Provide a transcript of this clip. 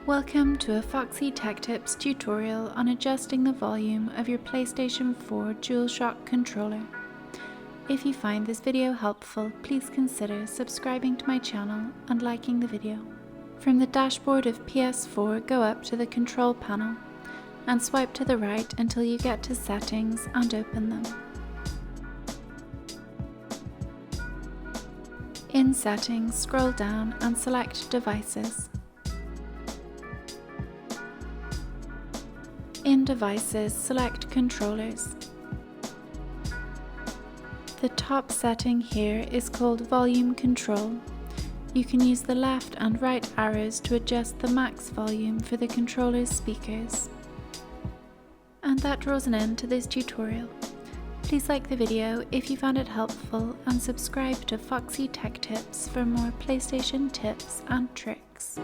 Welcome to a Foxy Tech Tips tutorial on adjusting the volume of your PlayStation 4 DualShock controller. If you find this video helpful, please consider subscribing to my channel and liking the video. From the dashboard of PS4, go up to the control panel and swipe to the right until you get to Settings and open them. In Settings, scroll down and select Devices. In Devices, select Controllers. The top setting here is called Volume Control. You can use the left and right arrows to adjust the max volume for the controller's speakers. And that draws an end to this tutorial. Please like the video if you found it helpful and subscribe to Foxy Tech Tips for more PlayStation tips and tricks.